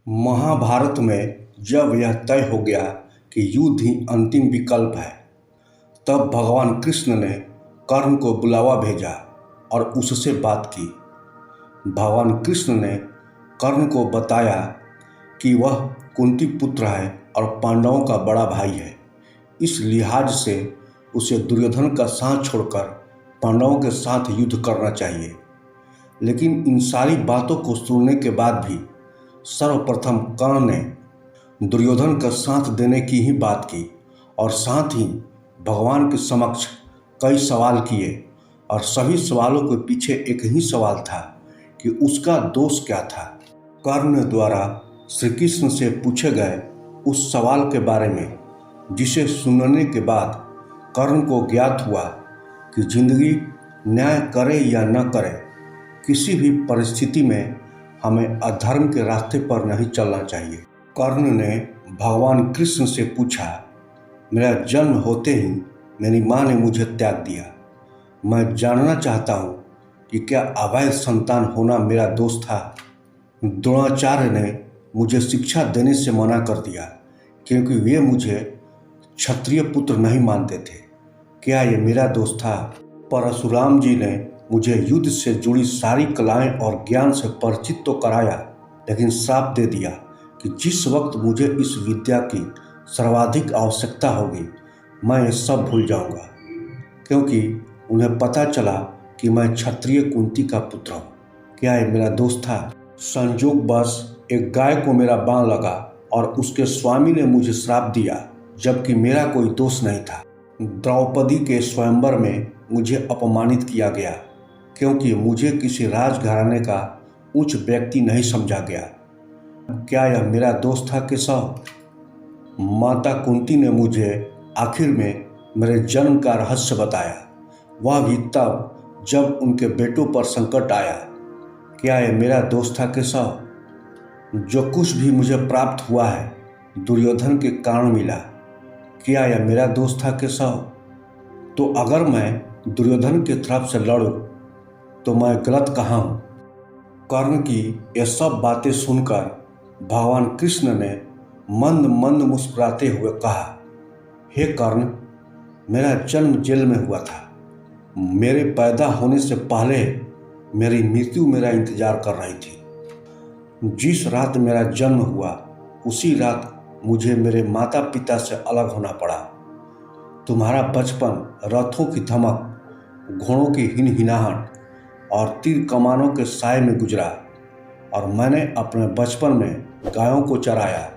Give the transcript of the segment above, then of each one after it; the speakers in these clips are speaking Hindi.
महाभारत में जब यह तय हो गया कि युद्ध ही अंतिम विकल्प है, तब भगवान कृष्ण ने कर्ण को बुलावा भेजा और उससे बात की। भगवान कृष्ण ने कर्ण को बताया कि वह कुंती पुत्र है और पांडवों का बड़ा भाई है। इस लिहाज से उसे दुर्योधन का साथ छोड़कर पांडवों के साथ युद्ध करना चाहिए। लेकिन इन सारी बातों को सुनने के बाद भी सर्वप्रथम कर्ण ने दुर्योधन का साथ देने की ही बात की और साथ ही भगवान के समक्ष कई सवाल किए और सभी सवालों के पीछे एक ही सवाल था कि उसका दोष क्या था। कर्ण द्वारा श्री कृष्ण से पूछे गए उस सवाल के बारे में, जिसे सुनने के बाद कर्ण को ज्ञात हुआ कि जिंदगी न्याय करे या न करे, किसी भी परिस्थिति में हमें अधर्म के रास्ते पर नहीं चलना चाहिए। कर्ण ने भगवान कृष्ण से पूछा, मेरा जन्म होते ही मेरी माँ ने मुझे त्याग दिया। मैं जानना चाहता हूँ कि क्या अवैध संतान होना मेरा दोष था। द्रोणाचार्य ने मुझे शिक्षा देने से मना कर दिया क्योंकि वे मुझे क्षत्रिय पुत्र नहीं मानते थे। क्या ये मेरा दोष था। परशुराम जी ने मुझे युद्ध से जुड़ी सारी कलाएं और ज्ञान से परिचित तो कराया, लेकिन श्राप दे दिया कि जिस वक्त मुझे इस विद्या की सर्वाधिक आवश्यकता होगी, मैं ये सब भूल जाऊंगा, क्योंकि उन्हें पता चला कि मैं क्षत्रिय कुंती का पुत्र हूँ। क्या ये मेरा दोष था। संयोगवश एक गाय को मेरा बाण लगा और उसके स्वामी ने मुझे श्राप दिया, जबकि मेरा कोई दोष नहीं था। द्रौपदी के स्वयंवर में मुझे अपमानित किया गया क्योंकि मुझे किसी राजघराने का उच्च व्यक्ति नहीं समझा गया। क्या यह मेरा दोष था केशव। माता कुंती ने मुझे आखिर में मेरे जन्म का रहस्य बताया, वह भी तब जब उनके बेटों पर संकट आया। क्या यह मेरा दोष था केशव। जो कुछ भी मुझे प्राप्त हुआ है दुर्योधन के कारण मिला। क्या यह मेरा दोष था केशव। तो अगर मैं दुर्योधन की तरफ से लड़ूं तो मैं गलत कहाँ हूँ। कर्ण की यह सब बातें सुनकर भगवान कृष्ण ने मंद मंद मुस्कुराते हुए कहा, हे कर्ण, मेरा जन्म जेल में हुआ था। मेरे पैदा होने से पहले मेरी मृत्यु मेरा इंतजार कर रही थी। जिस रात मेरा जन्म हुआ उसी रात मुझे मेरे माता पिता से अलग होना पड़ा। तुम्हारा बचपन रथों की धमक, घोड़ों की हिनहिनाहट और तीर कमानों के साए में गुजरा और मैंने अपने बचपन में गायों को चराया।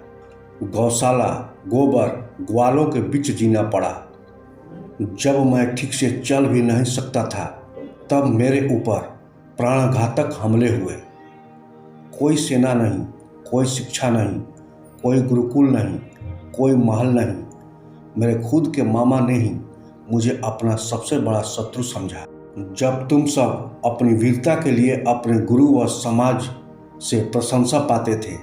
गौशाला, गोबर, ग्वालों के बीच जीना पड़ा। जब मैं ठीक से चल भी नहीं सकता था तब मेरे ऊपर प्राणघातक हमले हुए। कोई सेना नहीं, कोई शिक्षा नहीं, कोई गुरुकुल नहीं, कोई महल नहीं। मेरे खुद के मामा ने ही मुझे अपना सबसे बड़ा शत्रु समझा। जब तुम सब अपनी वीरता के लिए अपने गुरु व समाज से प्रशंसा पाते थे,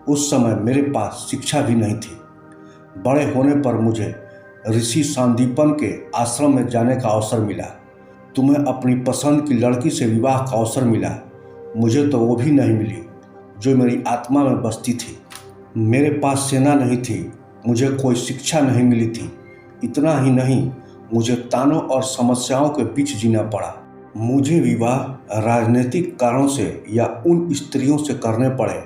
उस समय मेरे पास शिक्षा भी नहीं थी। बड़े होने पर मुझे ऋषि सांदीपन के आश्रम में जाने का अवसर मिला। तुम्हें अपनी पसंद की लड़की से विवाह का अवसर मिला। मुझे तो वो भी नहीं मिली जो मेरी आत्मा में बसती थी। मेरे पास सेना नहीं थी, मुझे कोई शिक्षा नहीं मिली थी। इतना ही नहीं, मुझे तानों और समस्याओं के बीच जीना पड़ा। मुझे विवाह राजनीतिक कारणों से या उन स्त्रियों से करने पड़े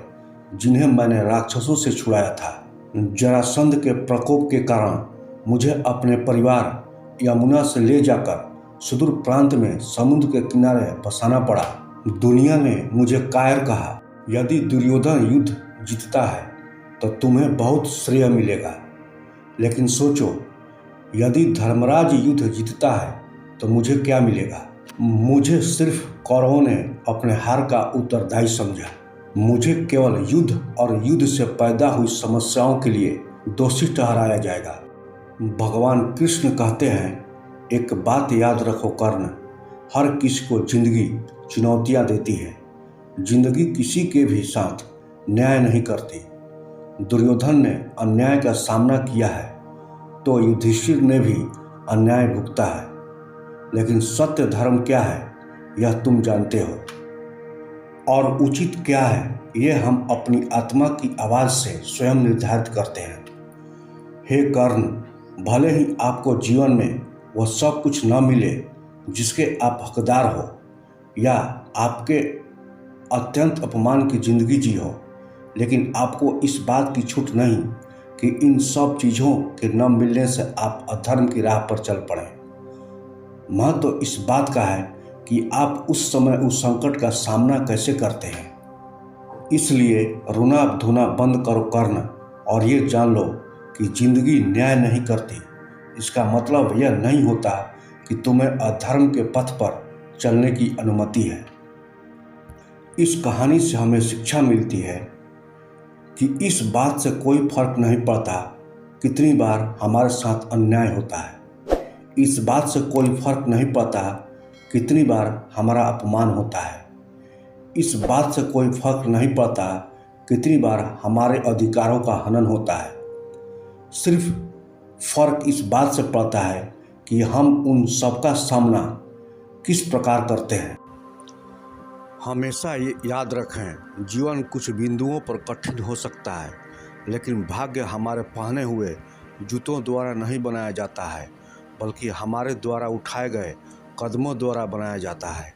जिन्हें मैंने राक्षसों से छुड़ाया था। जरासंध के प्रकोप के कारण मुझे अपने परिवार यमुना से ले जाकर सुदूर प्रांत में समुद्र के किनारे बसाना पड़ा। दुनिया ने मुझे कायर कहा। यदि दुर्योधन युद्ध जीतता है तो तुम्हें बहुत श्रेय मिलेगा, लेकिन सोचो, यदि धर्मराज युद्ध जीतता है तो मुझे क्या मिलेगा। मुझे सिर्फ कौरवों ने अपने हार का उत्तरदायी समझा। मुझे केवल युद्ध और युद्ध से पैदा हुई समस्याओं के लिए दोषी ठहराया जाएगा। भगवान कृष्ण कहते हैं, एक बात याद रखो कर्ण, हर किसी को जिंदगी चुनौतियां देती है। जिंदगी किसी के भी साथ न्याय नहीं करती। दुर्योधन ने अन्याय का सामना किया है तो युधिष्ठिर ने भी अन्याय भुगता है, लेकिन सत्य धर्म क्या है यह तुम जानते हो। और उचित क्या है, ये हम अपनी आत्मा की आवाज़ से स्वयं निर्धारित करते हैं। हे कर्ण, भले ही आपको जीवन में वह सब कुछ न मिले जिसके आप हकदार हो, या आपके अत्यंत अपमान की जिंदगी जी हो, लेकिन आपको इस बात की छूट नहीं कि इन सब चीज़ों के न मिलने से आप अधर्म की राह पर चल पड़ें। महत्व तो इस बात का है कि आप उस समय उस संकट का सामना कैसे करते हैं। इसलिए रोना धोना बंद करो कर्ण, और ये जान लो कि जिंदगी न्याय नहीं करती। इसका मतलब यह नहीं होता कि तुम्हें अधर्म के पथ पर चलने की अनुमति है। इस कहानी से हमें शिक्षा मिलती है कि इस बात से कोई फर्क नहीं पड़ता कितनी बार हमारे साथ अन्याय होता है। इस बात से कोई फर्क नहीं पड़ता कितनी बार हमारा अपमान होता है। इस बात से कोई फर्क नहीं पड़ता कितनी बार हमारे अधिकारों का हनन होता है। सिर्फ फर्क इस बात से पड़ता है कि हम उन सब का सामना किस प्रकार करते हैं। हमेशा ये याद रखें, जीवन कुछ बिंदुओं पर कठिन हो सकता है, लेकिन भाग्य हमारे पहने हुए जूतों द्वारा नहीं बनाया जाता है, बल्कि हमारे द्वारा उठाए गए कदमों द्वारा बनाया जाता है।